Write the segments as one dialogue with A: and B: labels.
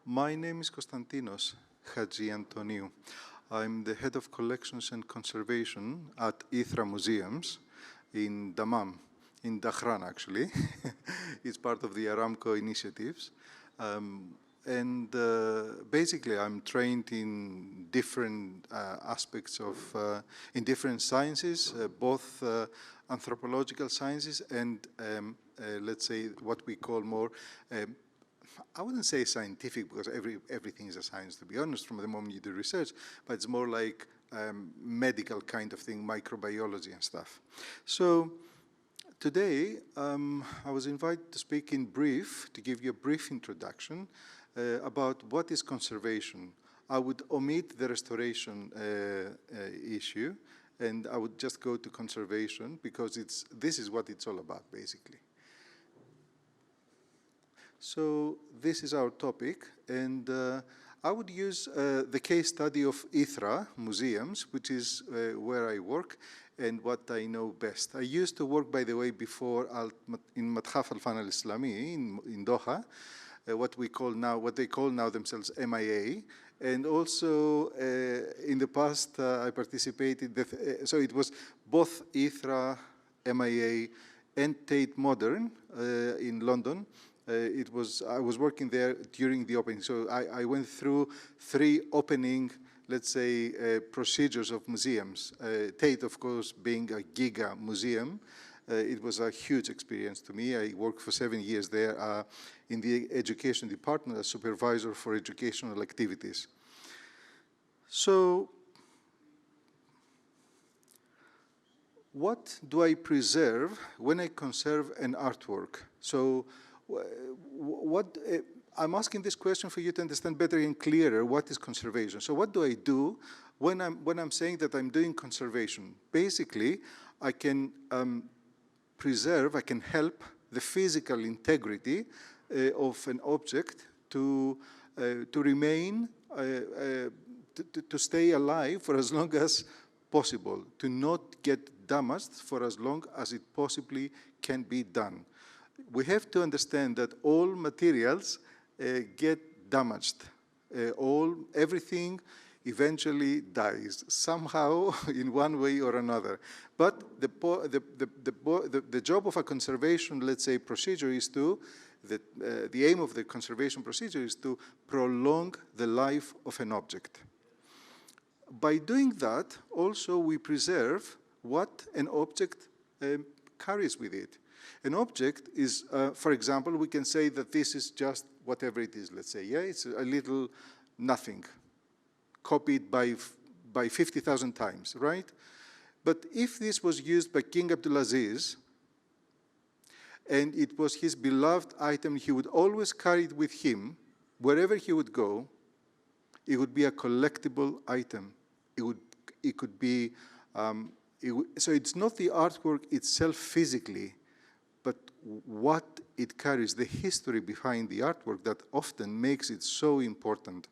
A: My name is Konstantinos Chatziantoniou. I'm the head of collections and conservation at Ithra museums in Dammam, in Dhahran actually. It's part of the Aramco initiatives. Basically, I'm trained in different aspects of, in different sciences, both anthropological sciences and, let's say, what we call more, I wouldn't say scientific, because everything is a science, to be honest, from the moment you do research, but it's more like medical kind of thing, microbiology and stuff. So today, I was invited to speak in brief, to give you a brief introduction about what is conservation. I would omit the restoration issue, and I would just go to conservation, because this is what it's all about, basically. So this is our topic, and I would use the case study of Ithra museums, which is where I work and what I know best. I used to work, by the way, before in Matḥaf al-Fan al-Islami in Doha, what they call now themselves MIA, and also in the past I participated. So it was both Ithra, MIA, and Tate Modern in London. I was working there during the opening, so I went through 3 opening, let's say, procedures of museums. Tate, of course, being a giga museum, it was a huge experience to me. I worked for 7 years there in the education department as supervisor for educational activities. So, what do I preserve when I conserve an artwork? So, I'm asking this question for you to understand better and clearer what is conservation. So what do I do when I'm saying that I'm doing conservation? Basically, I can preserve, I can help the physical integrity of an object to remain, to stay alive for as long as possible, to not get damaged for as long as it possibly can be done. We have to understand that all materials get damaged. Everything eventually dies somehow in one way or another. But the job of a conservation, let's say, procedure is to, the aim of the conservation procedure is to prolong the life of an object. By doing that, also we preserve what an object carries with it. An object is, for example, we can say that this is just whatever it is, let's say, yeah? It's a little nothing, copied by 50,000 times, right? But if this was used by King Abdulaziz, and it was his beloved item, he would always carry it with him, wherever he would go, it would be a collectible item. It could be, so it's not the artwork itself physically, but what it carries, the history behind the artwork that often makes it so important.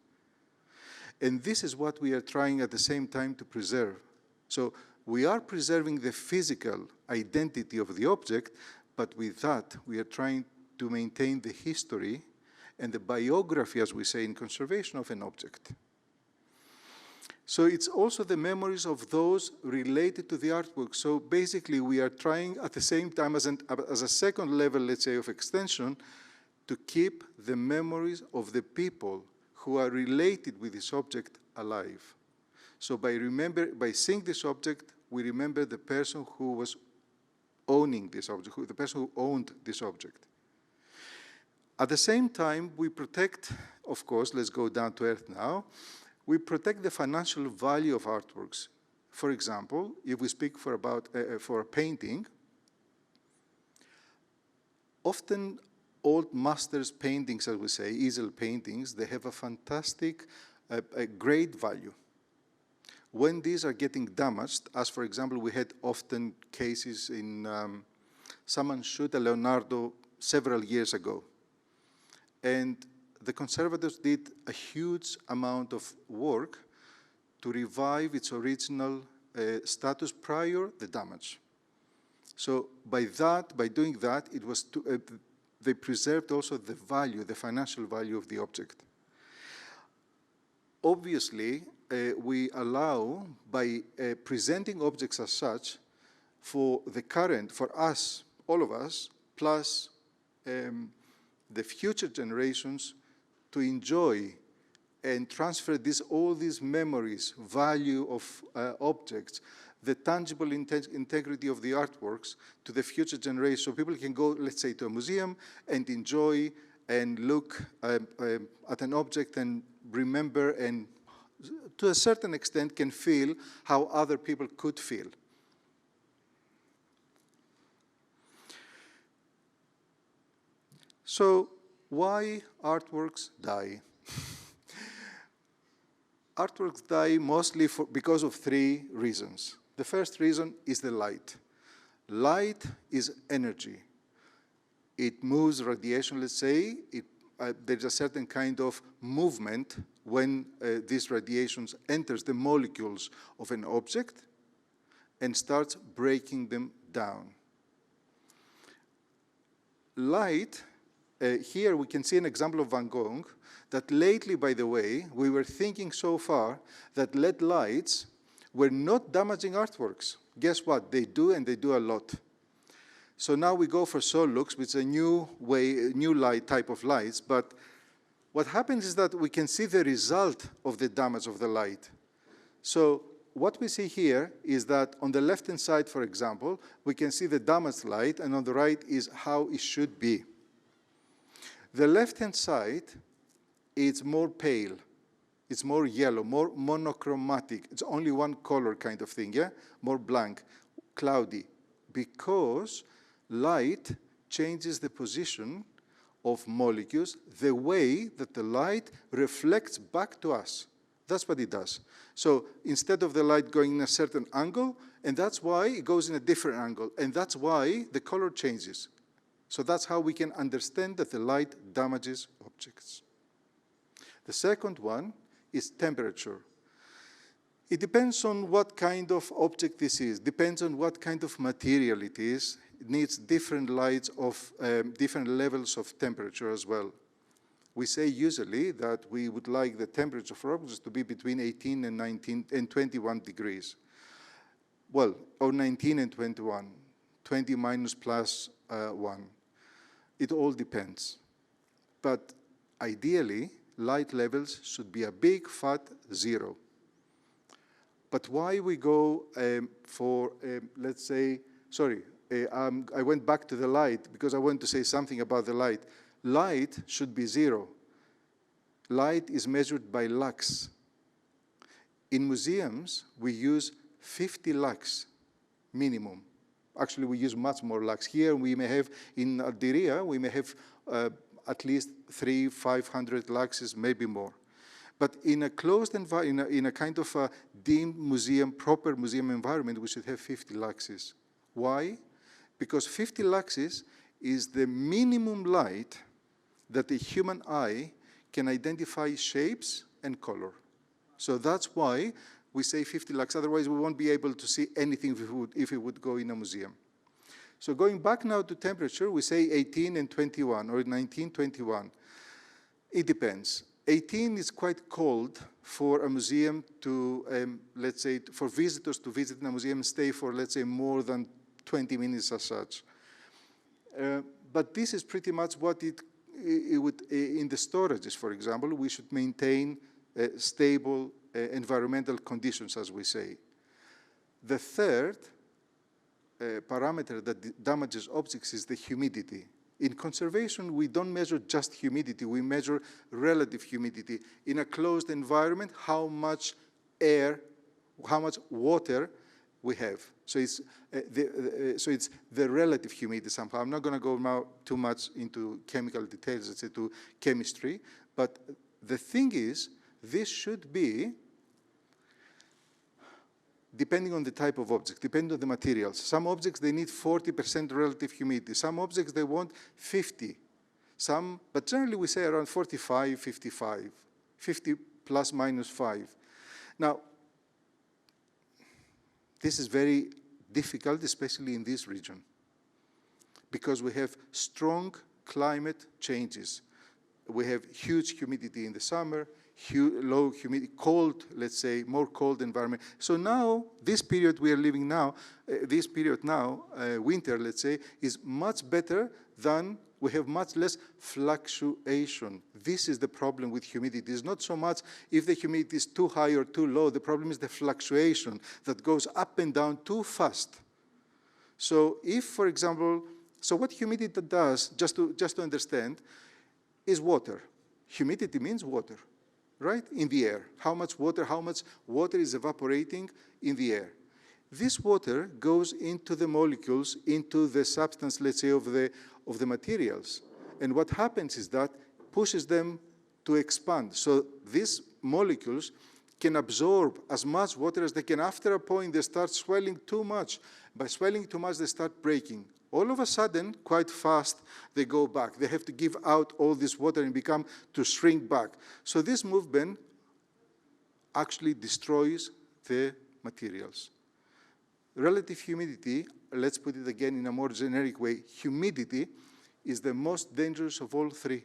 A: And this is what we are trying at the same time to preserve. So we are preserving the physical identity of the object, but with that, we are trying to maintain the history and the biography, as we say in conservation, of an object. So it's also the memories of those related to the artwork. So basically, we are trying at the same time as a second level, let's say, of extension, to keep the memories of the people who are related with this object alive. So by seeing this object, we remember the person who was owning this object, the person who owned this object. At the same time, we protect, of course, let's go down to earth now, we protect the financial value of artworks. For example, if we speak for a painting, often old masters' paintings, as we say, easel paintings, they have a fantastic, great value. When these are getting damaged, as for example, we had often cases in someone shoot a Leonardo several years ago. And the conservators did a huge amount of work to revive its original status prior the damage. So by doing that, it was they preserved also the value, the financial value of the object. obviously, we allow, by presenting objects as such, for the current, for us, all of us, plus the future generations, to enjoy and transfer all these memories, value of objects, the tangible integrity of the artworks to the future generation. So people can go, let's say, to a museum and enjoy and look at an object and remember, and to a certain extent can feel how other people could feel. So why artworks die? Artworks die mostly because of three reasons. The first reason is the light. Light is energy. It moves radiation, let's say. There's a certain kind of movement when these radiations enters the molecules of an object and starts breaking them down. Light, here we can see an example of Van Gogh, that lately, by the way, we were thinking so far that LED lights were not damaging artworks. Guess what? They do, and they do a lot. So now we go for Solux, which is a new way, new light type of lights. But what happens is that we can see the result of the damage of the light. So what we see here is that on the left-hand side, for example, we can see the damaged light, and on the right is how it should be. The left-hand side, it's more pale. It's more yellow, more monochromatic. It's only one color kind of thing, yeah? More blank, cloudy, because light changes the position of molecules the way that the light reflects back to us. That's what it does. So instead of the light going in a certain angle, and that's why it goes in a different angle, and that's why the color changes. So that's how we can understand that the light damages objects. The second one is temperature. It depends on what kind of object this is, depends on what kind of material it is. It needs different lights of different levels of temperature as well. We say usually that we would like the temperature for objects to be between 18 and 19 and 21 degrees. Well, or 19 and 21, 20 minus plus 1. It all depends. But ideally, light levels should be a big, fat 0. But why we go for, let's say, sorry, I went back to the light because I want to say something about the light. Light should be 0. Light is measured by lux. In museums, we use 50 lux minimum. Actually, we use much more lux. Here, we may have, in Diriyah, we may have at least 300-500 luxes, maybe more. But in a closed environment, in a kind of a deemed museum, proper museum environment, we should have 50 luxes. Why? Because 50 luxes is the minimum light that the human eye can identify shapes and color. So that's why we say 50 lux. Otherwise, we won't be able to see anything if we would go in a museum. So going back now to temperature, we say 18 and 21, or 19, 21. It depends. 18 is quite cold for a museum to, let's say, for visitors to visit in a museum and stay for, let's say, more than 20 minutes as such. But this is pretty much what it would, in the storages, for example, we should maintain stable environmental conditions, as we say. The third parameter that damages objects is the humidity. In conservation, we don't measure just humidity, we measure relative humidity. In a closed environment, how much air, how much water we have. So it's the relative humidity somehow. I'm not going to go now too much into chemical details, let's say to chemistry, but the thing is, this should be depending on the type of object, depending on the materials. Some objects, they need 40% relative humidity. Some objects, they want 50. But generally we say around 45, 55, 50 plus minus 5. Now, this is very difficult, especially in this region, because we have strong climate changes. We have huge humidity in the summer, low humidity, cold, let's say, more cold environment. So now, this period we are living now, winter, let's say, is much better than we have much less fluctuation. This is the problem with humidity. It's not so much if the humidity is too high or too low. The problem is the fluctuation that goes up and down too fast. So if, for example, so what humidity does, just to understand, is water. Humidity means water, right? In the air. How much water is evaporating in the air. This water goes into the molecules, into the substance, let's say, of the materials. And what happens is that pushes them to expand. So these molecules can absorb as much water as they can. After a point, they start swelling too much. By swelling too much, they start breaking. All of a sudden, quite fast, they go back. They have to give out all this water and to shrink back. So this movement actually destroys the materials. Relative humidity, let's put it again in a more generic way, humidity is the most dangerous of all three.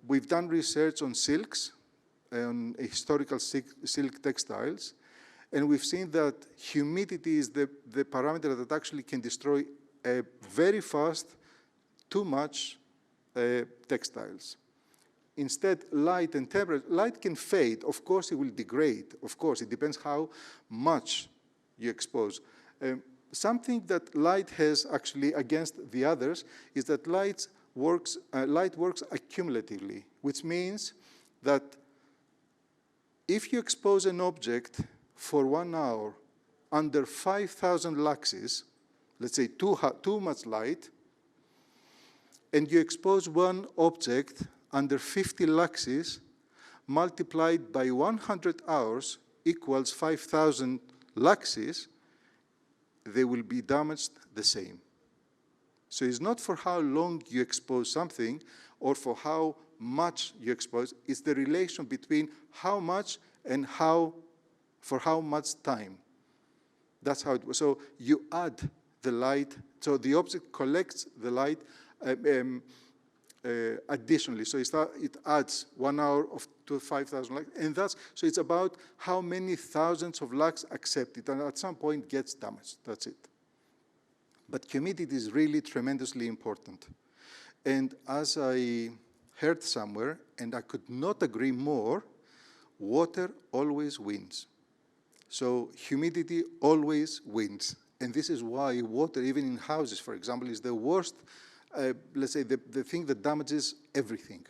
A: We've done research on silks, on historical silk textiles, and we've seen that humidity is the parameter that actually can destroy very fast too much textiles. Instead, light and temperature, light can fade. Of course, it will degrade. Of course, it depends how much you expose. Something that light has actually against the others is that light works accumulatively, which means that if you expose an object for 1 hour under 5,000 luxes, let's say too much light, and you expose one object under 50 luxes, multiplied by 100 hours equals 5,000 luxes, they will be damaged the same. So it's not for how long you expose something or for how much you expose, it's the relation between how much and for how much time. That's how it was. So you add the light, so the object collects the light additionally. So it adds 1 hour to 5,000 lux, and so it's about how many thousands of lux accept it, and at some point gets damaged. That's it. But humidity is really tremendously important. And as I heard somewhere, and I could not agree more, water always wins. So humidity always wins. And this is why water, even in houses, for example, is the worst, let's say, the thing that damages everything.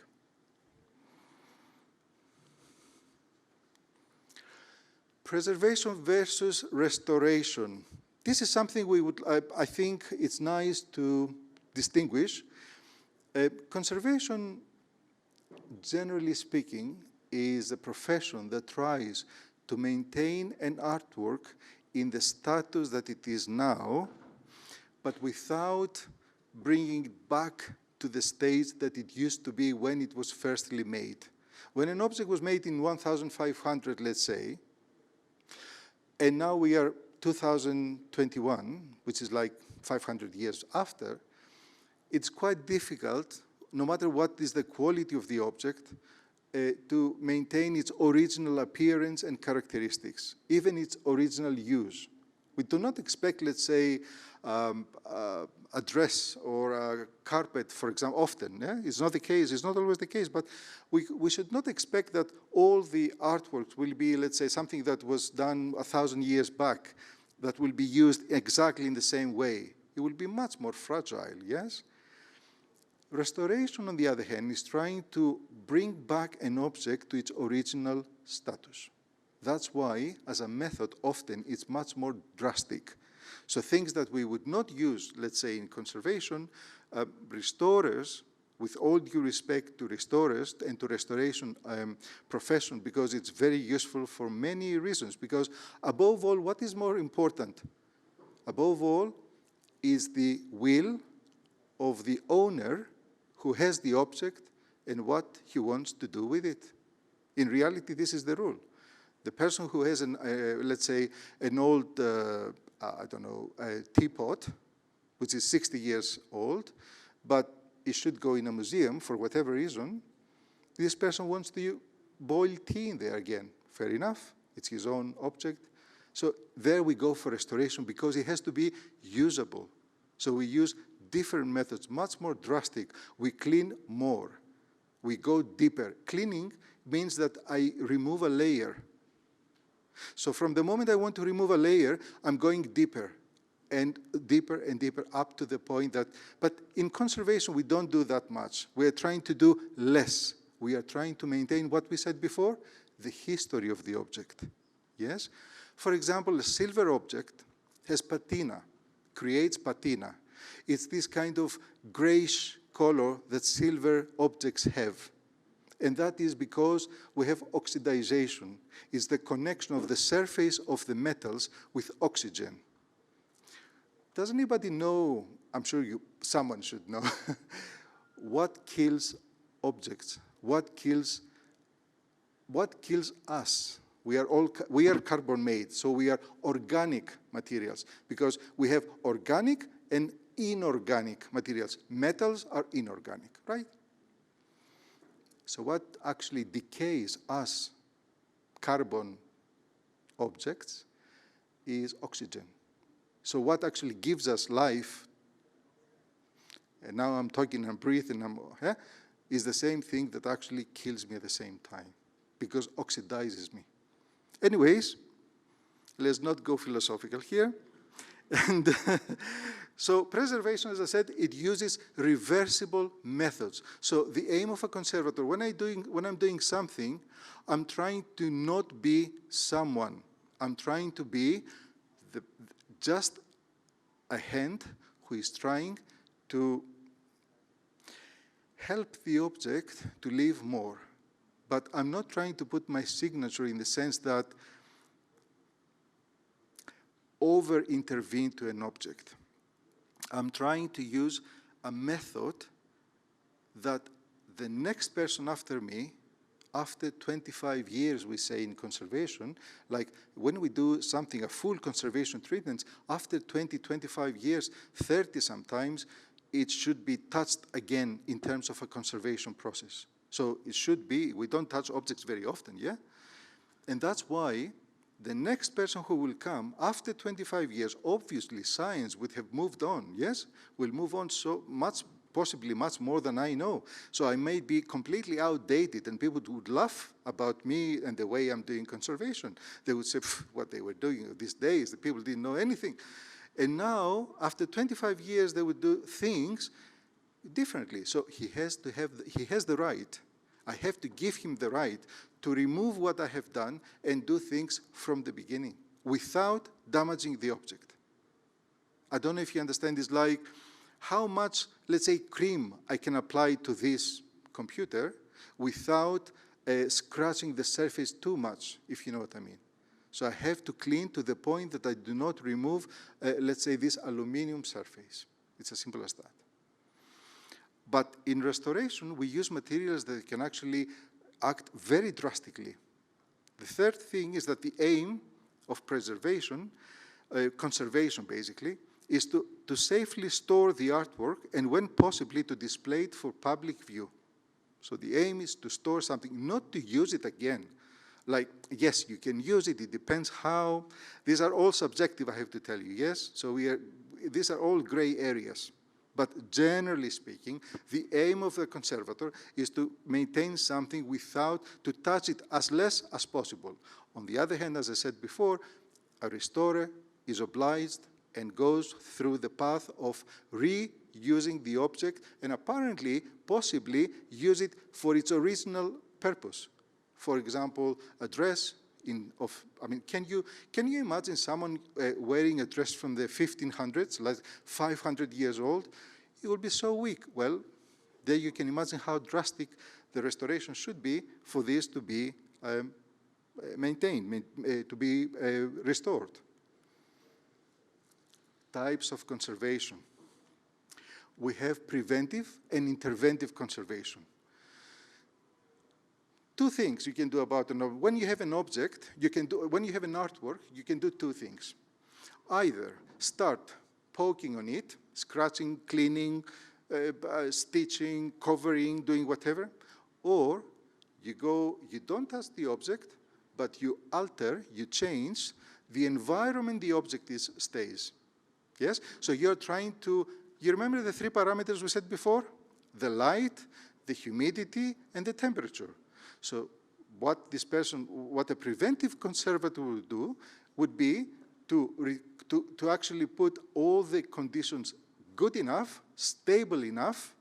A: Preservation versus restoration. This is something I think it's nice to distinguish. Conservation, generally speaking, is a profession that tries to maintain an artwork in the status that it is now, but without bringing it back to the stage that it used to be when it was firstly made. When an object was made in 1500, let's say, and now we are 2021, which is like 500 years after, it's quite difficult, no matter what is the quality of the object, to maintain its original appearance and characteristics, even its original use. We do not expect, let's say, a dress or a carpet, for example, often. Yeah? It's not the case, it's not always the case, but we should not expect that all the artworks will be, let's say, something that was done 1,000 years back that will be used exactly in the same way. It will be much more fragile, yes? Restoration, on the other hand, is trying to bring back an object to its original status. That's why, as a method, often it's much more drastic. So things that we would not use, let's say, in conservation, restorers, with all due respect to restorers and to restoration profession, because it's very useful for many reasons. Because above all, what is more important? Above all is the will of the owner who has the object and what he wants to do with it. In reality, this is the rule. The person who has, let's say, an old, I don't know, a teapot, which is 60 years old, but it should go in a museum for whatever reason, This person wants to boil tea in there again. Fair enough. It's his own object. So there we go for restoration because it has to be usable. So we use different methods, much more drastic. We clean more. We go deeper. Cleaning means that I remove a layer. So from the moment I want to remove a layer, I'm going deeper and deeper and deeper up to the point that, but in conservation, we don't do that much. We are trying to do less. We are trying to maintain what we said before, the history of the object. Yes? For example, a silver object has patina, creates patina. It's this kind of grayish color that silver objects have. And that is because we have oxidization. It's the connection of the surface of the metals with oxygen. Does anybody know, I'm sure someone should know, what kills objects? What kills us? We are carbon made, so we are organic materials because we have organic and inorganic materials. Metals are inorganic, right? So what actually decays us, carbon objects, is oxygen. So what actually gives us life, and now I'm talking and breathing, is the same thing that actually kills me at the same time, because oxidizes me. Anyways, let's not go philosophical here. And so preservation, as I said, it uses reversible methods. So the aim of a conservator, when I'm doing something, I'm trying to not be someone. I'm trying to be just a hand who is trying to help the object to live more. But I'm not trying to put my signature in the sense that over-intervene to an object. I'm trying to use a method that the next person after me, after 25 years, we say in conservation, like when we do something, a full conservation treatment, after 20, 25 years, 30 sometimes, it should be touched again in terms of a conservation process. So it should be, we don't touch objects very often, yeah? And that's why the next person who will come after 25 years, obviously science would have moved on, yes? Will move on so much, possibly much more than I know. So I may be completely outdated and people would laugh about me and the way I'm doing conservation. They would say, what they were doing these days, the people didn't know anything. And now, after 25 years, they would do things differently. So he has the right. I have to give him the right to remove what I have done and do things from the beginning without damaging the object. I don't know if you understand this, like how much, let's say, cream I can apply to this computer without scratching the surface too much, if you know what I mean. So I have to clean to the point that I do not remove, let's say, this aluminum surface. It's as simple as that. But in restoration, we use materials that can actually act very drastically. The third thing is that the aim of preservation, conservation basically, is to safely store the artwork and when possibly to display it for public view. So the aim is to store something, not to use it again. Like, yes, you can use it, it depends how. These are all subjective, I have to tell you, yes? So these are all gray areas. But generally speaking, the aim of the conservator is to maintain something without, to touch it as less as possible. On the other hand, as I said before, a restorer is obliged and goes through the path of reusing the object and apparently, possibly, use it for its original purpose. For example, a dress can you imagine someone wearing a dress from the 1500s, like 500 years old? It would be so weak. Well, there you can imagine how drastic the restoration should be for this to be maintained, to be restored. Types of conservation. We have preventive and interventive conservation. Two things you can do about an object. When you have an object, when you have an artwork, you can do two things. Either start poking on it, scratching, cleaning, stitching, covering, doing whatever, or you don't touch the object, but you alter, you change the environment the object stays. Yes? So you're trying to, you remember the 3 parameters we said before? The light, the humidity, and the temperature. So what a preventive conservator would do would be to actually put all the conditions good enough, stable enough,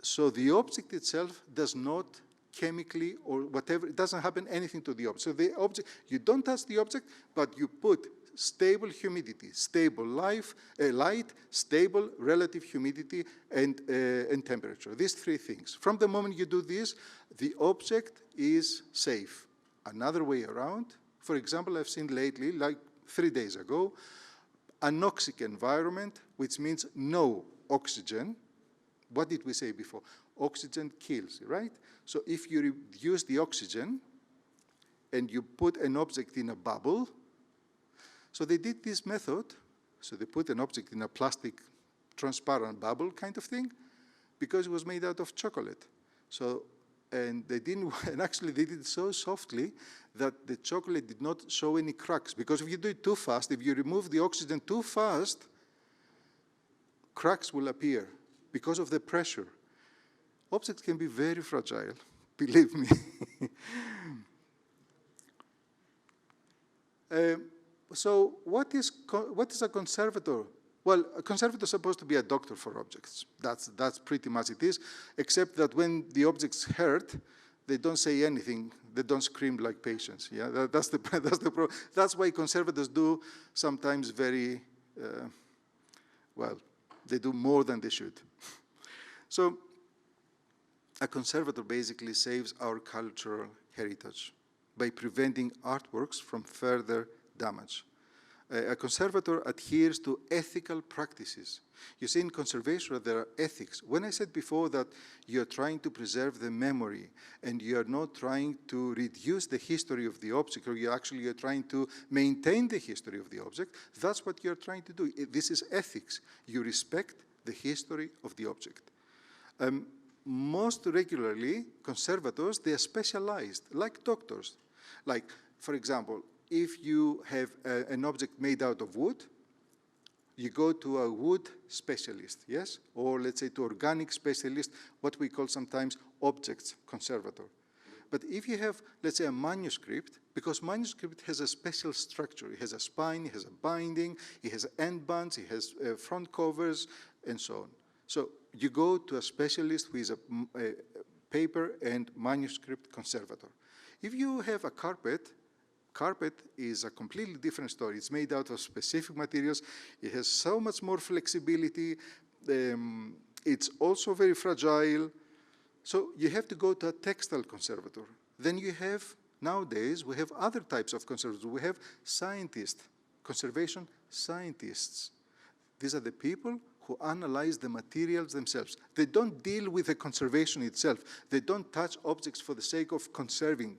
A: so the object itself does not chemically or whatever, it doesn't happen anything to the object. So the object, you don't touch the object, but you put stable humidity, stable light, stable relative humidity, and temperature. These 3 things. From the moment you do this, the object is safe. Another way around, for example, I've seen lately, like 3 days ago, anoxic environment, which means no oxygen. What did we say before? Oxygen kills, right? So if you reduce the oxygen and you put an object in a bubble, so they did this method, so they put an object in a plastic transparent bubble kind of thing, because it was made out of chocolate. So, and they didn't, and actually they did it so softly that the chocolate did not show any cracks, because if you do it too fast, if you remove the oxygen too fast, cracks will appear because of the pressure. Objects can be very fragile, believe me. So what is a conservator? Well, a conservator is supposed to be a doctor for objects. That's pretty much it is, except that when the object's hurt, they don't say anything. They don't scream like patients. Yeah, that's the problem. That's why conservators do sometimes very, well, they do more than they should. So a conservator basically saves our cultural heritage by preventing artworks from further damage. A conservator adheres to ethical practices. You see, in conservation, there are ethics. When I said before that you're trying to preserve the memory and you're not trying to reduce the history of the object, or you're trying to maintain the history of the object, that's what you're trying to do. This is ethics. You respect the history of the object. Most regularly, conservators, they are specialized, like doctors. Like, for example, if you have an object made out of wood, you go to a wood specialist, yes? Or let's say to organic specialist, what we call sometimes objects conservator. But if you have, let's say, a manuscript, because manuscript has a special structure. It has a spine, it has a binding, it has end bands, it has front covers, and so on. So you go to a specialist who is a paper and manuscript conservator. If you have a carpet is a completely different story. It's made out of specific materials. It has so much more flexibility. It's also very fragile. So you have to go to a textile conservator. Then you have, nowadays, we have other types of conservators. We have scientists, conservation scientists. These are the people who analyze the materials themselves. They don't deal with the conservation itself. They don't touch objects for the sake of conserving,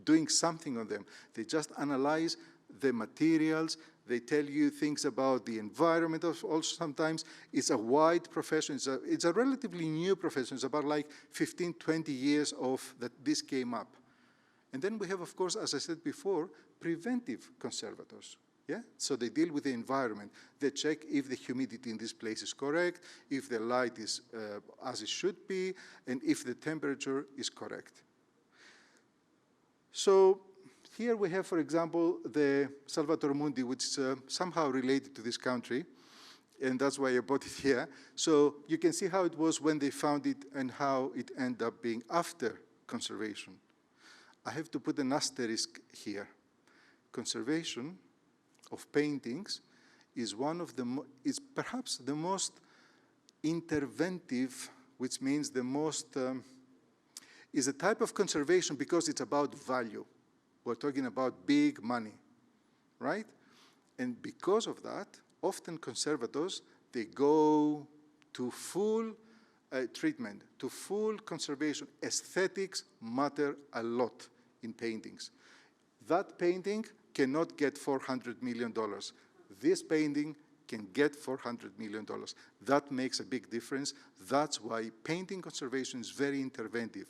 A: doing something on them. They just analyze the materials. They tell you things about the environment also sometimes. It's a wide profession. It's a relatively new profession. It's about like 15, 20 years of that this came up. And then we have, of course, as I said before, preventive conservators. Yeah? So they deal with the environment. They check if the humidity in this place is correct, if the light is as it should be, and if the temperature is correct. So here we have, for example, the Salvator Mundi, which is somehow related to this country, and that's why I bought it here. So you can see how it was when they found it and how it ended up being after conservation. I have to put an asterisk here. Conservation of paintings is one of the, is perhaps the most interventive, which means the most, is a type of conservation because it's about value. We're talking about big money, right? And because of that, often conservators, they go to full treatment, to full conservation. Aesthetics matter a lot in paintings. That painting cannot get $400 million. This painting can get $400 million. That makes a big difference. That's why painting conservation is very interventive.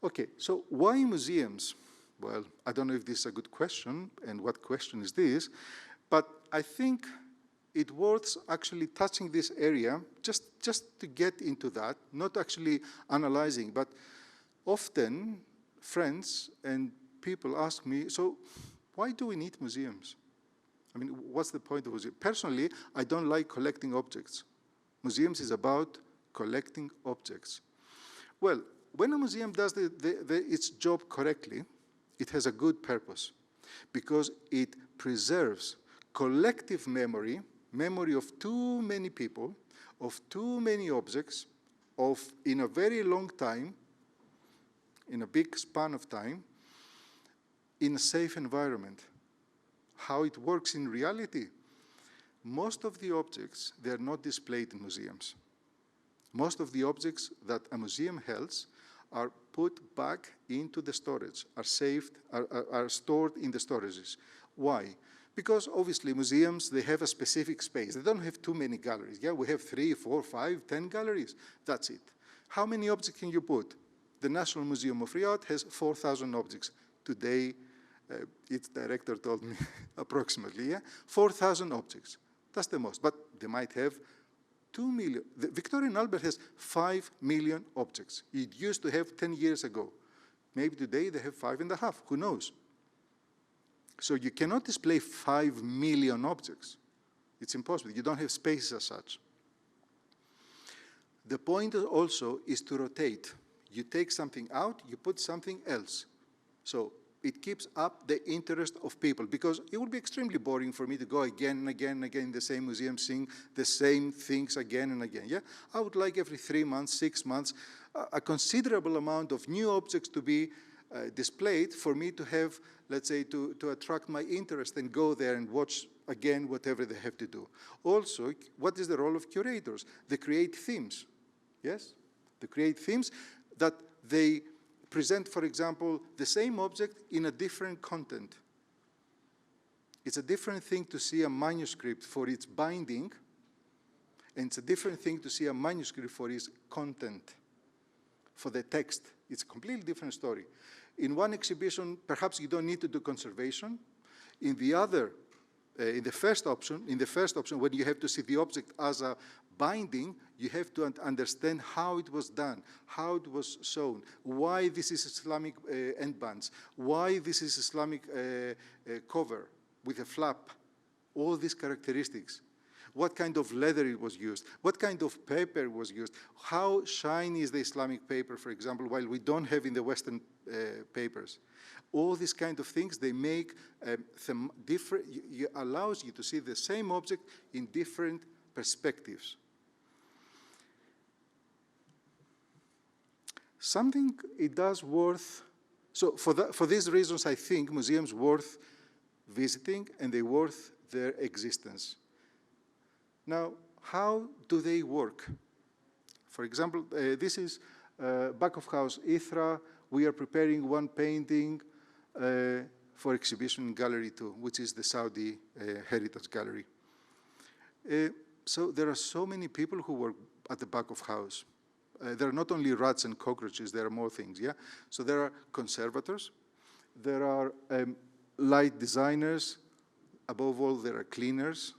A: Okay, so why museums? Well, I don't know if this is a good question, and what question is this, but I think it's worth actually touching this area, just to get into that, not actually analyzing, but often friends and people ask me, so why do we need museums? I mean, what's the point of museums? Personally, I don't like collecting objects. Museums is about collecting objects. Well, when a museum does its job correctly, it has a good purpose because it preserves collective memory, memory of too many people, of too many objects, in a very long time, in a big span of time, in a safe environment. How it works in reality? Most of the objects, they are not displayed in museums. Most of the objects that a museum holds are put back into the storage, are saved, are stored in the storages. Why? Because obviously museums, they have a specific space. They don't have too many galleries. Yeah, we have 3, 4, 5, 10 galleries. That's it. How many objects can you put? The National Museum of Riyadh has 4,000 objects. Today, its director told me approximately, yeah? 4,000 objects. That's the most. But they might have 2 million. The Victorian Albert has 5 million objects. It used to have 10 years ago. Maybe today they have 5.5, who knows? So you cannot display 5 million objects. It's impossible. You don't have spaces as such. The point also is to rotate. You take something out, you put something else. So it keeps up the interest of people, because it would be extremely boring for me to go again and again and again in the same museum, seeing the same things again and again. Yeah? I would like every 3 months, 6 months, a considerable amount of new objects to be displayed for me to have, let's say, to attract my interest and go there and watch again whatever they have to do. Also, what is the role of curators? They create themes, yes? They create themes that they present, for example, the same object in a different content. It's a different thing to see a manuscript for its binding, and it's a different thing to see a manuscript for its content, for the text. It's a completely different story. In one exhibition, perhaps you don't need to do conservation. In the other, in the first option, when you have to see the object as a binding, you have to understand how it was done, how it was sewn, why this is Islamic endbands, why this is Islamic cover with a flap, all these characteristics. What kind of leather it was used, what kind of paper was used, how shiny is the Islamic paper, for example, while we don't have in the Western papers. All these kind of things, they make different, allows you to see the same object in different perspectives. Something it does worth, so for these reasons, I think museums worth visiting and they worth their existence. Now, how do they work? For example, this is back of house Ithra. We are preparing one painting for exhibition in Gallery 2, which is the Saudi Heritage Gallery. So there are so many people who work at the back of house. There are not only rats and cockroaches, there are more things, yeah? So there are conservators, there are light designers, above all there are cleaners,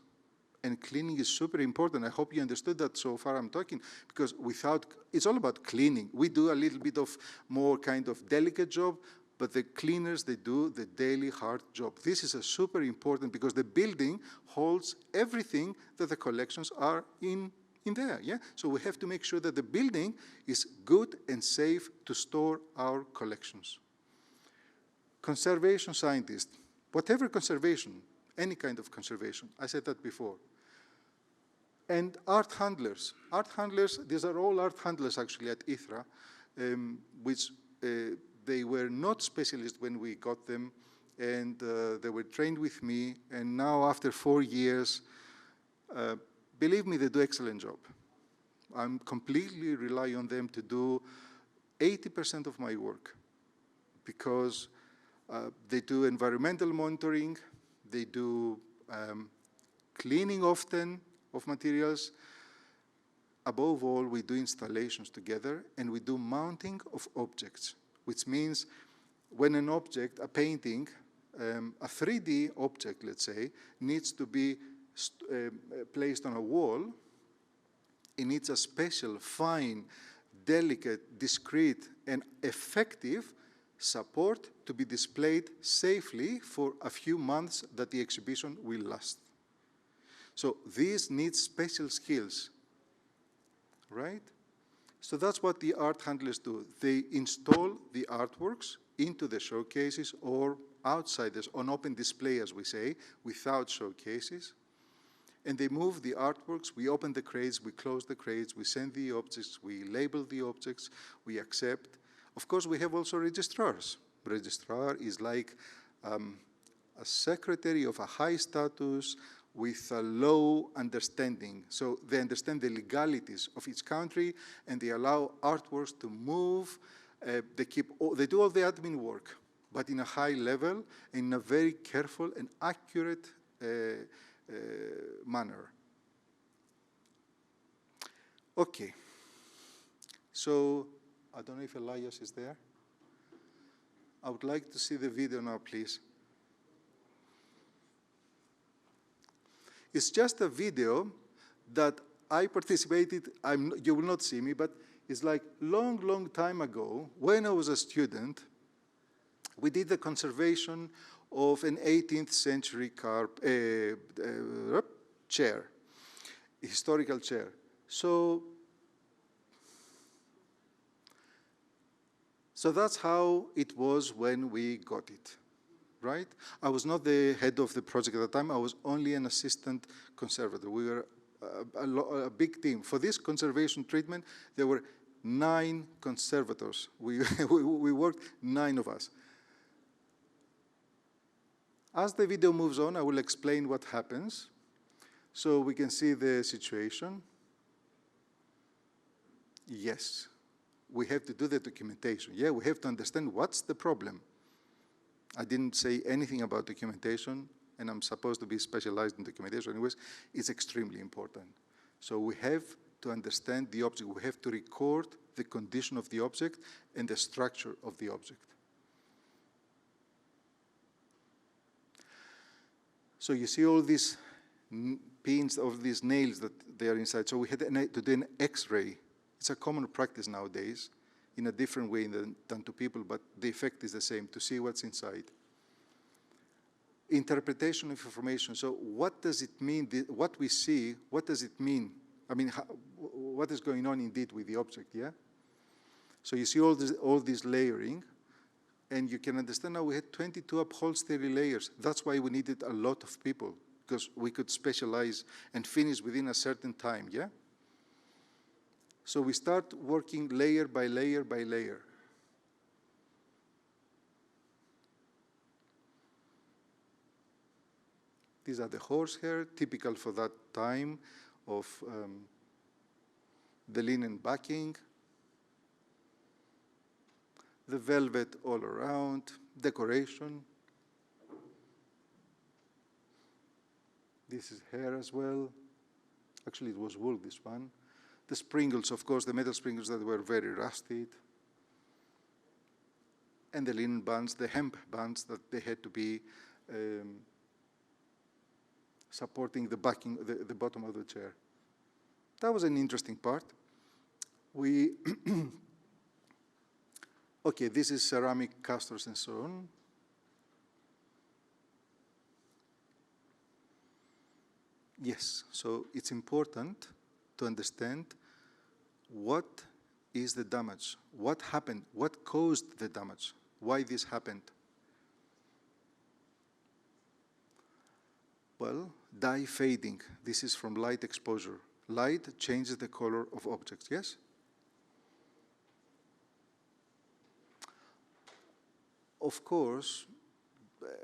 A: and cleaning is super important. I hope you understood that so far I'm talking, because without, it's all about cleaning. We do a little bit of more kind of delicate job, but the cleaners, they do the daily hard job. This is a super important, because the building holds everything that the collections are in there, yeah? So we have to make sure that the building is good and safe to store our collections. Conservation scientists, whatever conservation, any kind of conservation, I said that before. And art handlers. Art handlers, these are all art handlers actually at Ithra, which they were not specialists when we got them, and they were trained with me, and now after 4 years, believe me, they do excellent job. I'm completely rely on them to do 80% of my work, because They do environmental monitoring. They do cleaning often of materials. Above all, we do installations together, and we do mounting of objects, which means when an object, a painting, a 3D object, let's say, needs to be placed on a wall, it needs a special, fine, delicate, discreet, and effective support to be displayed safely for a few months that the exhibition will last. So these need special skills, right? So that's what the art handlers do. They install the artworks into the showcases or outside this, on open display, as we say, without showcases. And they move the artworks, we open the crates, we close the crates, we send the objects, we label the objects, we accept. Of course, we have also registrars. Registrar is like a secretary of a high status with a low understanding. So they understand the legalities of each country, and they allow artworks to move. They do all the admin work, but in a high level, in a very careful and accurate manner. Okay, so I don't know if Elias is there. I would like to see the video now, please. It's just a video that I participated, you will not see me, but it's like long, long time ago, when I was a student, we did the conservation of an 18th century chair, a historical chair. So that's how it was when we got it, right? I was not the head of the project at the time. I was only an assistant conservator. We were a big team. For this conservation treatment, there were 9 conservators. We worked, 9 of us. As the video moves on, I will explain what happens. So we can see the situation. Yes, we have to do the documentation. Yeah, we have to understand what's the problem. I didn't say anything about documentation, and I'm supposed to be specialized in documentation anyways. It's extremely important. So we have to understand the object. We have to record the condition of the object and the structure of the object. So you see all these pins, all these nails that they are inside. So we had to do an X-ray. It's a common practice nowadays, in a different way than to people, but the effect is the same, to see what's inside. Interpretation of information. So what does it mean, what we see, what does it mean? I mean, what is going on indeed with the object, yeah? So you see all this layering, and you can understand now we had 22 upholstery layers. That's why we needed a lot of people, because we could specialize and finish within a certain time, yeah? So we start working layer by layer by layer. These are the horsehair, typical for that time of the linen backing, the velvet all around, decoration. This is hair as well. Actually, it was wool, this one. The sprinkles, of course, the metal sprinkles that were very rusted. And the linen bands, the hemp bands that they had to be supporting the backing, the bottom of the chair. That was an interesting part. Okay, this is ceramic casters and so on. Yes, so it's important to understand what is the damage, what happened, what caused the damage, why this happened. Well, dye fading. This is from light exposure. Light changes the color of objects, yes? Of course,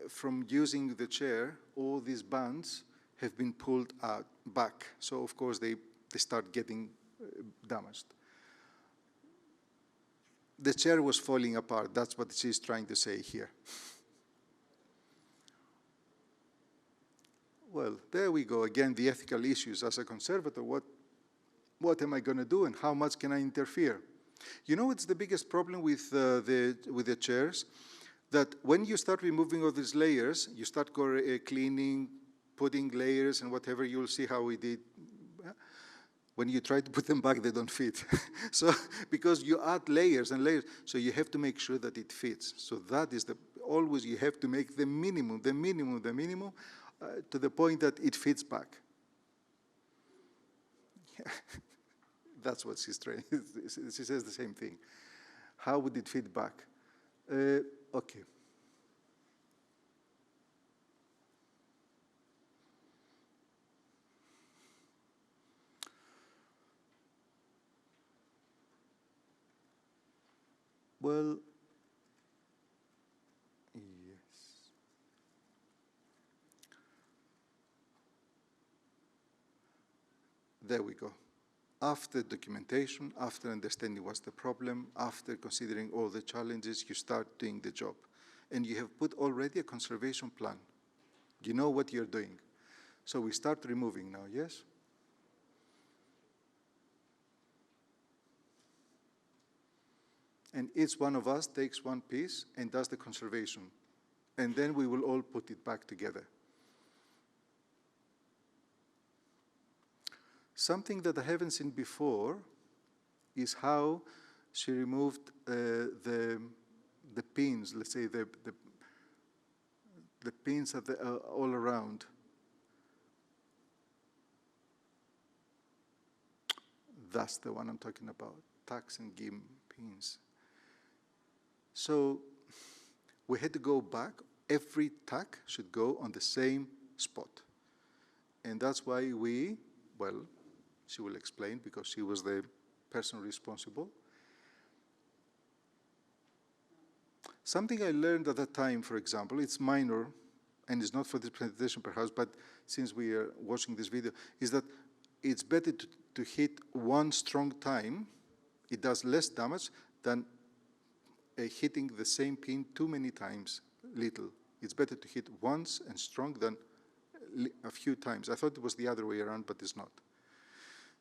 A: from using the chair, all these bands have been pulled out back. So, of course, they start getting damaged. The chair was falling apart. That's what she's trying to say here. well, there we go again, the ethical issues. As a conservator, what am I going to do and how much can I interfere? You know, it's the biggest problem with the chairs, that when you start removing all these layers, you start cleaning, putting layers and whatever, you'll see how we did. When you try to put them back, they don't fit. So, because you add layers and layers, so you have to make sure that it fits. So that is always you have to make the minimum, to the point that it fits back. That's what she's trying. She says the same thing. How would it fit back? Okay. Well, yes. There we go. After documentation, after understanding what's the problem, after considering all the challenges, you start doing the job. And you have put already a conservation plan. You know what you're doing. So we start removing now, yes? And each one of us takes one piece and does the conservation. And then we will all put it back together. Something that I haven't seen before is how she removed the pins, let's say the pins at all around. That's the one I'm talking about, tacks and gim pins. So we had to go back. Every tack should go on the same spot. And that's why we, well, she will explain because she was the person responsible. Something I learned at that time, for example, it's minor, and it's not for this presentation perhaps, but since we are watching this video, is that it's better to hit one strong time. It does less damage than hitting the same pin too many times, little. It's better to hit once and strong than a few times. I thought it was the other way around, but it's not.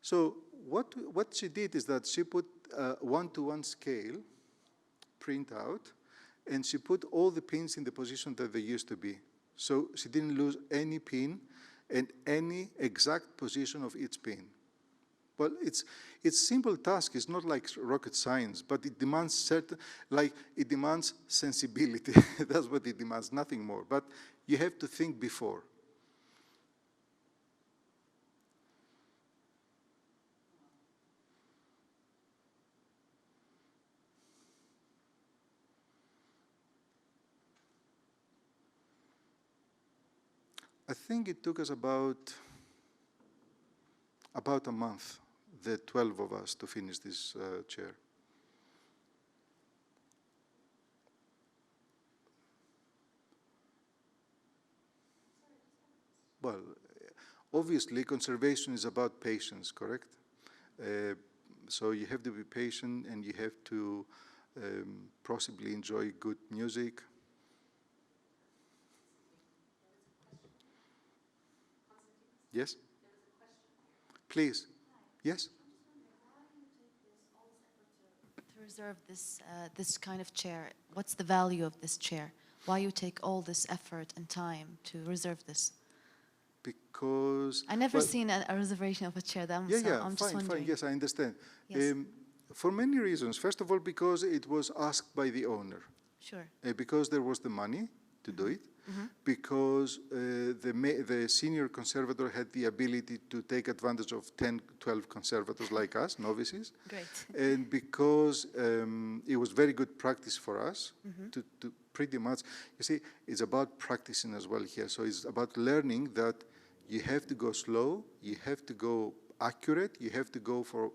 A: So what she did is that she put a 1-to-1 scale printout, and she put all the pins in the position that they used to be. So she didn't lose any pin and any exact position of each pin. Well, it's a simple task. It's not like rocket science, but it demands it demands sensibility. That's what it demands, nothing more. But you have to think before. I think it took us about a month, the 12 of us, to finish this chair. Well, obviously, conservation is about patience, correct? So you have to be patient, and you have to possibly enjoy good music. Yes? Please. Yes?
B: To reserve this kind of chair, what's the value of this chair? Why you take all this effort and time to reserve this?
A: Because
B: I never seen a reservation of a chair. I'm just wondering.
A: Fine. Yes, I understand.
B: Yes.
A: For many reasons. First of all, because it was asked by the owner.
B: Sure.
A: Because there was the money to do it. Mm-hmm. Because the senior conservator had the ability to take advantage of 10, 12 conservators like us, novices.
B: Great.
A: And because it was very good practice for us to pretty much, you see, it's about practicing as well here. So it's about learning that you have to go slow, you have to go accurate, you have to go for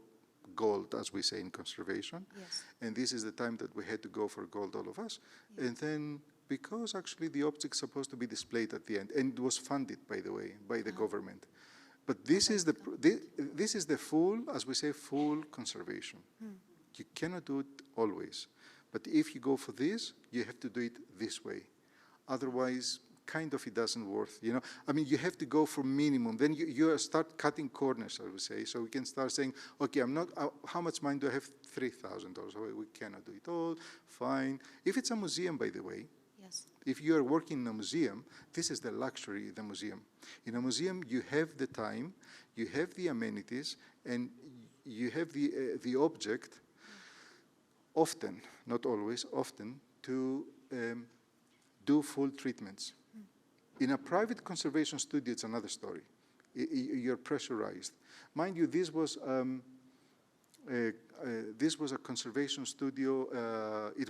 A: gold, as we say in conservation.
B: Yes.
A: And this is the time that we had to go for gold, all of us. Yes. And then, because actually the object's supposed to be displayed at the end, and it was funded, by the way, by the government. But this is the full, as we say, full conservation. You cannot do it always. But if you go for this, you have to do it this way. Otherwise, kind of it doesn't worth, you know. I mean, you have to go for minimum. Then you start cutting corners, I would say. So we can start saying, okay, I'm not, how much money do I have? $3,000. We cannot do it all. Fine. If it's a museum, by the way,
B: Yes.
A: if you are working in a museum, this is the luxury of the museum. In a museum, you have the time, you have the amenities, and you have the object, often, not always, often, to do full treatments. In a private conservation studio, it's another story. You're pressurized. Mind you, this was a conservation studio. It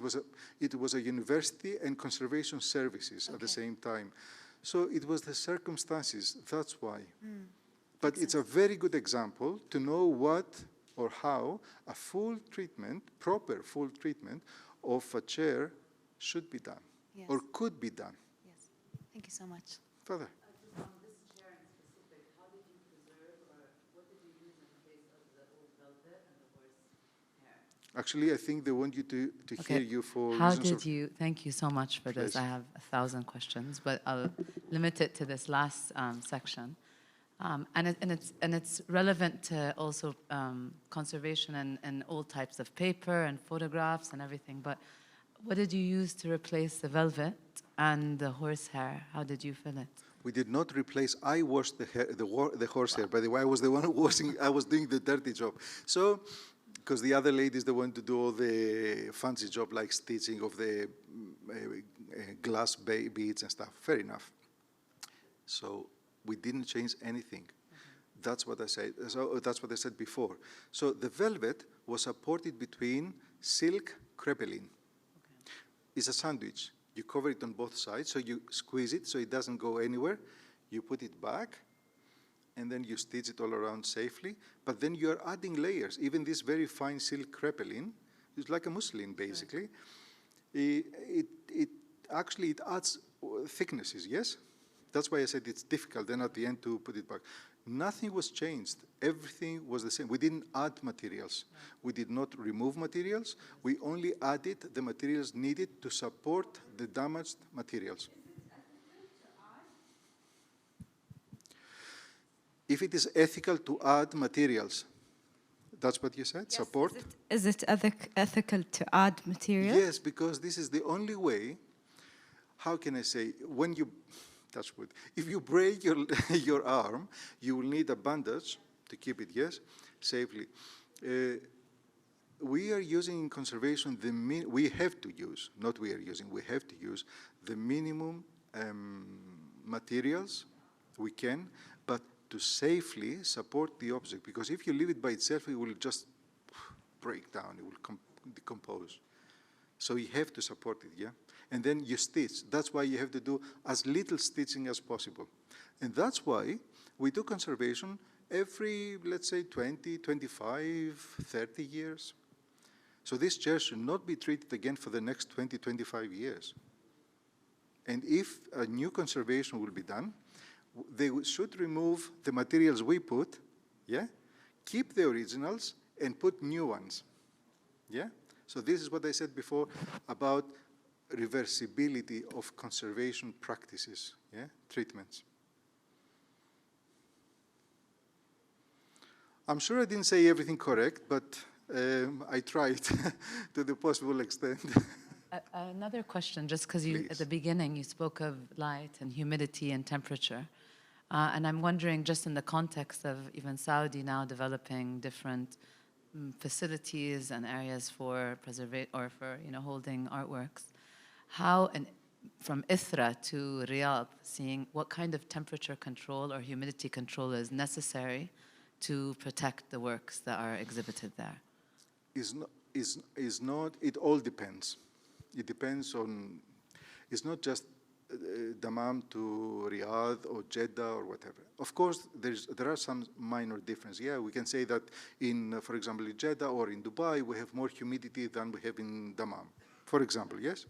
A: was a university and conservation services at the same time. So it was the circumstances. That's why. But it's a very good example to know what or how a full treatment, proper full treatment of a chair should be done or could be done.
B: Yes. Thank you so much.
A: Further.
C: Just on this chair in specific, how did you preserve or what did you use in the case of the old velvet and the horse hair?
A: Actually, I think they want you to hear you for
C: How
A: reasons
C: did
A: of
C: you, thank you so much for this.
A: Please.
C: I have 1,000 questions, but I'll limit it to this last section. And it's relevant to also conservation and all types of paper and photographs and everything. But what did you use to replace the velvet and the horsehair? How did you fill it?
A: We did not replace. I washed the horsehair. By the way, I was the one washing. I was doing the dirty job. So, because the other lady is the one to do all the fancy job like stitching of the glass beads and stuff. Fair enough. So we didn't change anything. That's what I said. So that's what I said before. So the velvet was supported between silk crepelin. It's a sandwich. You cover it on both sides, so you squeeze it so it doesn't go anywhere. You put it back, and then you stitch it all around safely. But then you're adding layers. Even this very fine silk crepelin is like a muslin, basically. It actually adds thicknesses, yes? That's why I said it's difficult then at the end to put it back. Nothing was changed. Everything was the same. We didn't add materials. We did not remove materials. We only added the materials needed to support the damaged materials. If it is ethical to add materials, that's what you said,
D: Yes.
A: support?
D: Is it ethical to add material?
A: Yes, because this is the only way, how can I say, when you, touch wood, if you break your arm, you will need a bandage to keep it, yes, safely. We are using in conservation, we have to use, not we are using, we have to use the minimum materials we can, but to safely support the object, because if you leave it by itself, it will just break down, it will decompose. So you have to support it, yeah? And then you stitch. That's why you have to do as little stitching as possible. And that's why we do conservation every, let's say, 20, 25, 30 years. So this chair should not be treated again for the next 20, 25 years. And if a new conservation will be done, they should remove the materials we put, yeah? Keep the originals and put new ones, yeah? So this is what I said before about reversibility of conservation practices, yeah? Treatments. I'm sure I didn't say everything correct, but I tried to the possible extent.
C: Another question, just because you, at the beginning, you spoke of light and humidity and temperature. And I'm wondering, just in the context of even Saudi now developing different facilities and areas for holding artworks, how, and from Ithra to Riyadh, seeing what kind of temperature control or humidity control is necessary to protect the works that are exhibited there?
A: It all depends. It depends on, it's not just Dammam to Riyadh or Jeddah or whatever. Of course, there are some minor differences. Yeah, we can say that in, for example, in Jeddah or in Dubai, we have more humidity than we have in Dammam, for example, yes?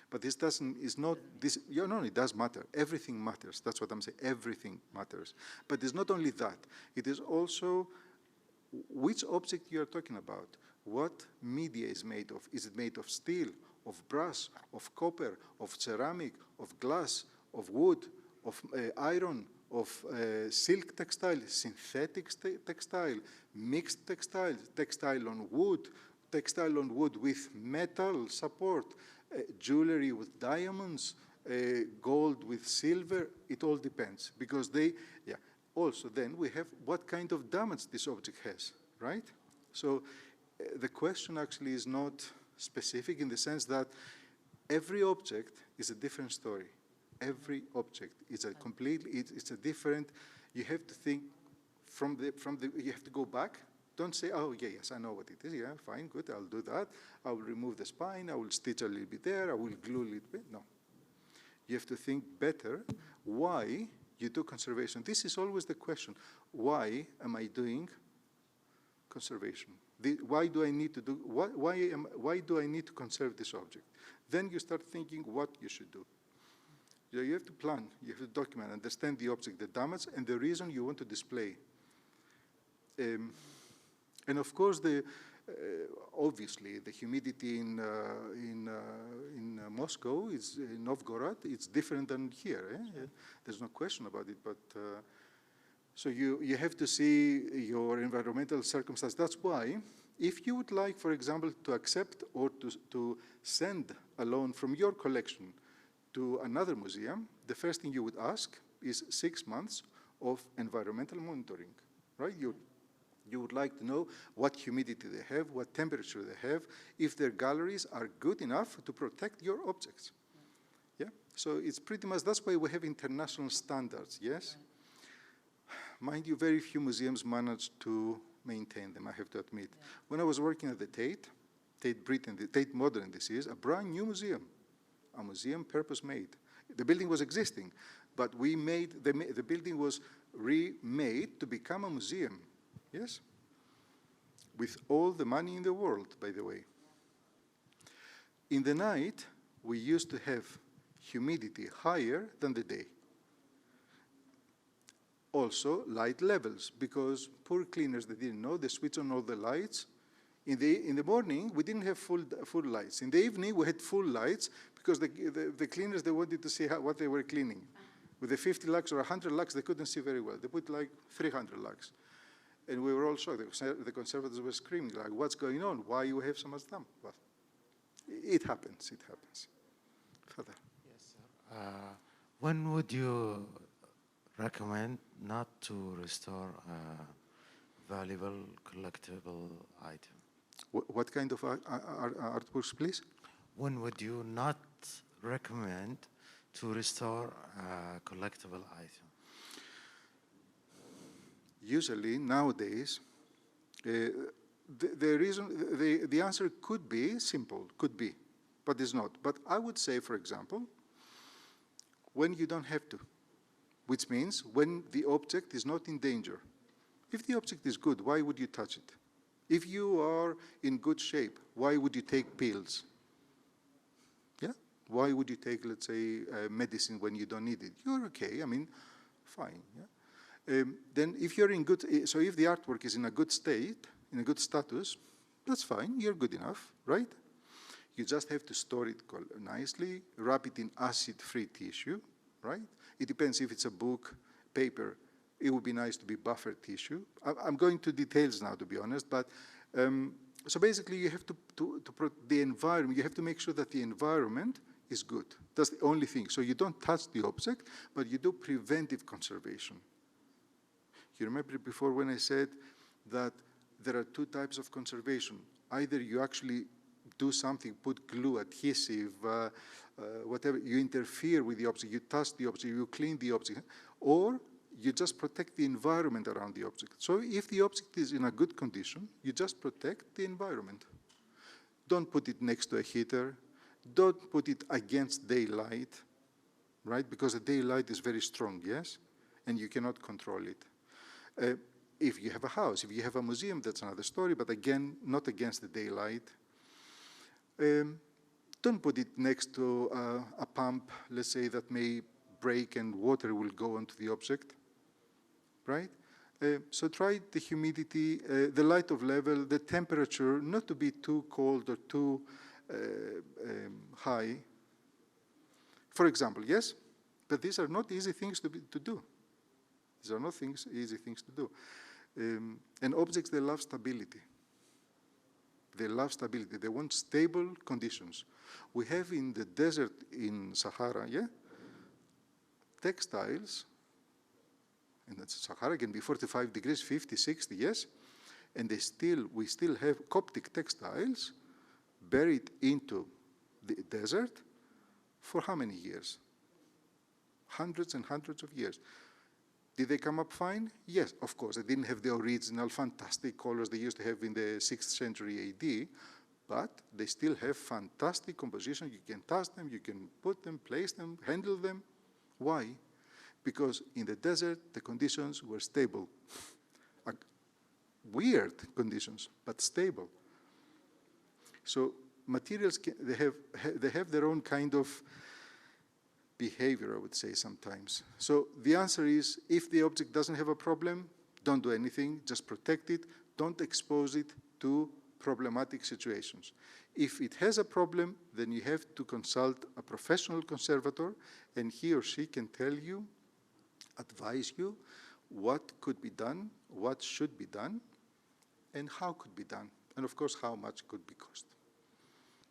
A: But this it does matter. Everything matters. That's what I'm saying. Everything matters. But it's not only that. It is also which object you are talking about. What media is made of? Is it made of steel, of brass, of copper, of ceramic, of glass, of wood, of iron, of silk textile, synthetic textile, mixed textile, textile on wood with metal support, jewelry with diamonds, gold with silver. It all depends, because also then we have what kind of damage this object has, right? So the question actually is not specific in the sense that every object is a different story. Every object is a completely, it's a different, you have to think you have to go back. Don't say, oh, yeah, yes, I know what it is. Yeah, fine, good, I'll do that. I will remove the spine, I will stitch a little bit there, I will glue a little bit. No. You have to think better why you do conservation. This is always the question. Why am I doing conservation? Why do I need to do, why do I need to conserve this object? Then you start thinking what you should do. You have to plan, you have to document, understand the object, the damage, and the reason you want to display. And of course, obviously, the humidity in Moscow, in Novgorod, it's different than here. Eh? There's no question about it. But so you have to see your environmental circumstances. That's why, if you would like, for example, to accept or to send a loan from your collection to another museum, the first thing you would ask is 6 months of environmental monitoring, right? You would like to know what humidity they have, what temperature they have, if their galleries are good enough to protect your objects. Yeah? So it's pretty much, that's why we have international standards, yes? Mind you, very few museums manage to maintain them, I have to admit. Yeah. When I was working at the Tate Britain, the Tate Modern this is, a brand new museum, a museum purpose-made. The building was existing, but we made, the building was remade to become a museum. Yes? With all the money in the world, by the way. In the night, we used to have humidity higher than the day. Also, light levels, because poor cleaners, they didn't know, they switched on all the lights. In the morning, we didn't have full lights. In the evening, we had full lights, because the cleaners, they wanted to see what they were cleaning. With the 50 lux or 100 lux, they couldn't see very well. They put like 300 lux. And we were all shocked. The conservators were screaming, like, what's going on? Why you have so much damp? Well, it happens, it happens. Father.
E: Yes, sir. When would you recommend not to restore a valuable collectible item?
A: What kind of artworks, please?
E: When would you not recommend to restore a collectible item?
A: Usually, nowadays, the answer could be simple, could be, but it's not. But I would say, for example, when you don't have to, which means when the object is not in danger. If the object is good, why would you touch it? If you are in good shape, why would you take pills? Yeah? Why would you take, let's say, medicine when you don't need it? You're okay, I mean, fine, yeah? Then if you're in good, so if the artwork is in a good state, in a good status, that's fine, you're good enough, right? You just have to store it nicely, wrap it in acid-free tissue, right? It depends if it's a book, paper, it would be nice to be buffer tissue. I'm going to details now, to be honest, but so basically you have to the environment, you have to make sure that the environment is good. That's the only thing. So you don't touch the object, but you do preventive conservation. You remember before when I said that there are 2 types of conservation. Either you actually do something, put glue, adhesive, whatever, you interfere with the object, you touch the object, you clean the object, or you just protect the environment around the object. So if the object is in a good condition, you just protect the environment. Don't put it next to a heater. Don't put it against daylight, right? Because the daylight is very strong, yes? And you cannot control it. If you have a house, if you have a museum, that's another story, but again, not against the daylight. Don't put it next to a pump, let's say, that may break and water will go onto the object, right? So try the humidity, the light of level, the temperature, not to be too cold or too high. For example, yes? But these are not easy things to do. These are not easy things to do. And objects, they love stability. They love stability. They want stable conditions. We have in the desert in Sahara, textiles, and the Sahara can be 45 degrees, 50, 60, yes? And we still have Coptic textiles buried into the desert for how many years? Hundreds and hundreds of years. Did they come up fine? Yes, of course. They didn't have the original fantastic colors they used to have in the 6th century AD, but they still have fantastic composition. You can touch them, you can put them, place them, handle them. Why? Because in the desert, the conditions were stable. Weird conditions, but stable. So materials, they have their own kind of behavior, I would say, sometimes. So the answer is, if the object doesn't have a problem, don't do anything, just protect it, don't expose it to problematic situations. If it has a problem, then you have to consult a professional conservator, and he or she can tell you, advise you, what could be done, what should be done, and how could be done, and of course, how much could be cost.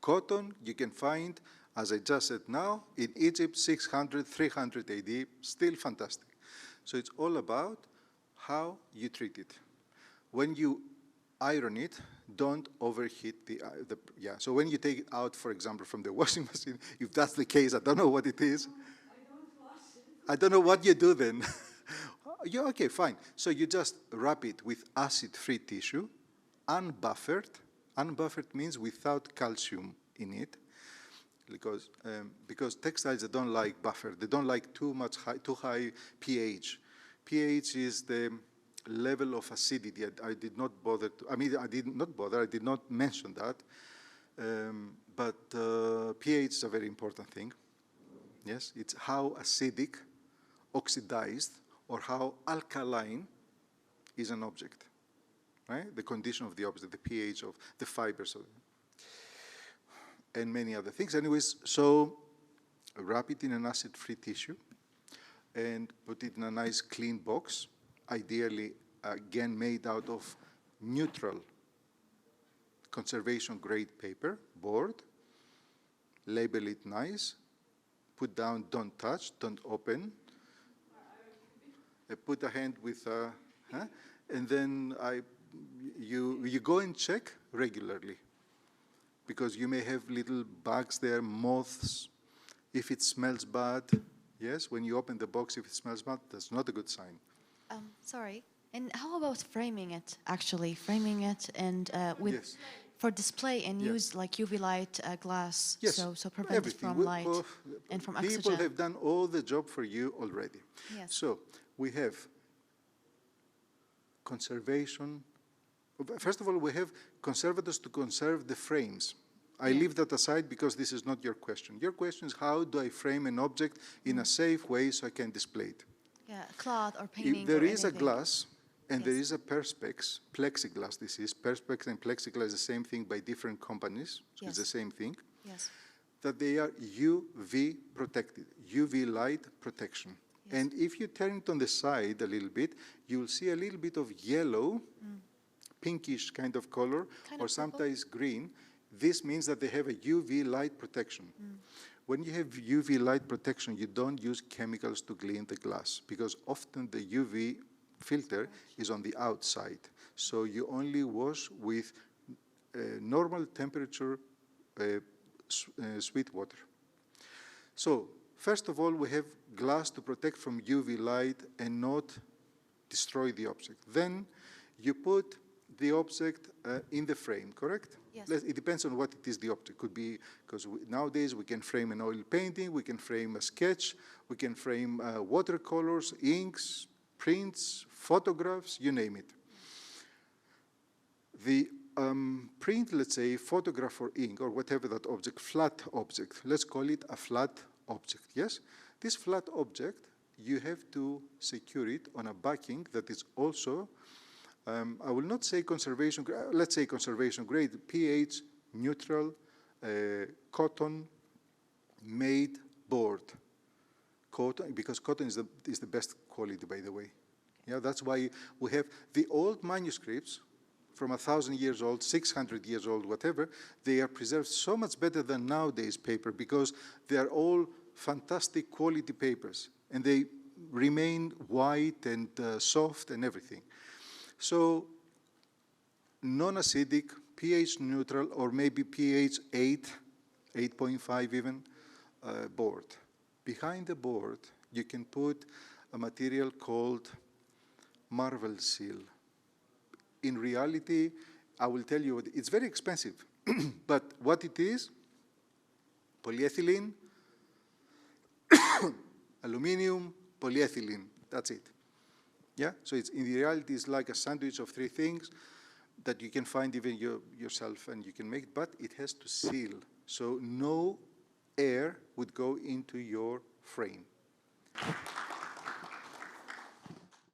A: Cotton, you can find, as I just said now, in Egypt, 600, 300 AD, still fantastic. So it's all about how you treat it. When you iron it, don't overheat So when you take it out, for example, from the washing machine, if that's the case, I don't know what it is.
D: I don't wash it.
A: I don't know what you do then. Yeah, okay, fine. So you just wrap it with acid-free tissue, unbuffered. Unbuffered means without calcium in it, because textiles, they don't like buffer. They don't like too high pH. pH is the level of acidity. I did not bother I did not mention that. But pH is a very important thing. Yes, it's how acidic, oxidized, or how alkaline is an object, right? The condition of the object, the pH of the fibers, and many other things. Anyways, so wrap it in an acid-free tissue and put it in a nice clean box, ideally, again, made out of neutral conservation-grade paper, board. Label it nice. Put down, don't touch, don't open. Put a hand with, and then you go and check regularly, because you may have little bugs there, moths. If it smells bad, yes, when you open the box, if it smells bad, that's not a good sign.
B: Sorry, and how about framing it, actually? Framing it and with for display and use like UV light glass, so prevent it from light and from oxygen.
A: People have done all the job for you already.
B: Yes.
A: So we have conservation. First of all, we have conservators to conserve the frames. I leave that aside because this is not your question. Your question is, how do I frame an object in a safe way so I can display it?
B: Yeah, cloth or painting.
A: There is a glass, and there is a perspex, plexiglass this is. Perspex and plexiglass is the same thing by different companies. So it's the same thing.
B: Yes.
A: That they are UV protected, UV light protection. Yes. And if you turn it on the side a little bit, you'll see a little bit of yellow, pinkish kind of color, or sometimes green. This means that they have a UV light protection. When you have UV light protection, you don't use chemicals to clean the glass, because often the UV filter is on the outside. So you only wash with normal temperature sweet water. So first of all, we have glass to protect from UV light and not destroy the object. Then you put the object in the frame, correct?
B: Yes.
A: It depends on what it is the object. Could be, because nowadays we can frame an oil painting, we can frame a sketch, we can frame watercolors, inks, prints, photographs, you name it. The print, let's say, photograph or ink or whatever that object, flat object, let's call it a flat object, yes? This flat object, you have to secure it on a backing that is also, I will not say conservation, let's say conservation grade, pH neutral, cotton made board. cotton, because cotton is the best quality, by the way. Yeah, that's why we have the old manuscripts from 1,000 years old, 600 years old, whatever. They are preserved so much better than nowadays paper because they are all fantastic quality papers, and they remain white and soft and everything. So non-acidic, pH neutral, or maybe pH 8, 8.5 even, board. Behind the board, you can put a material called marble seal. In reality, I will tell you, it's very expensive, but what it is, polyethylene, aluminum, polyethylene, that's it. Yeah, so it's, in reality, it's like a sandwich of three things that you can find even yourself and you can make it, but it has to seal. So no air would go into your frame.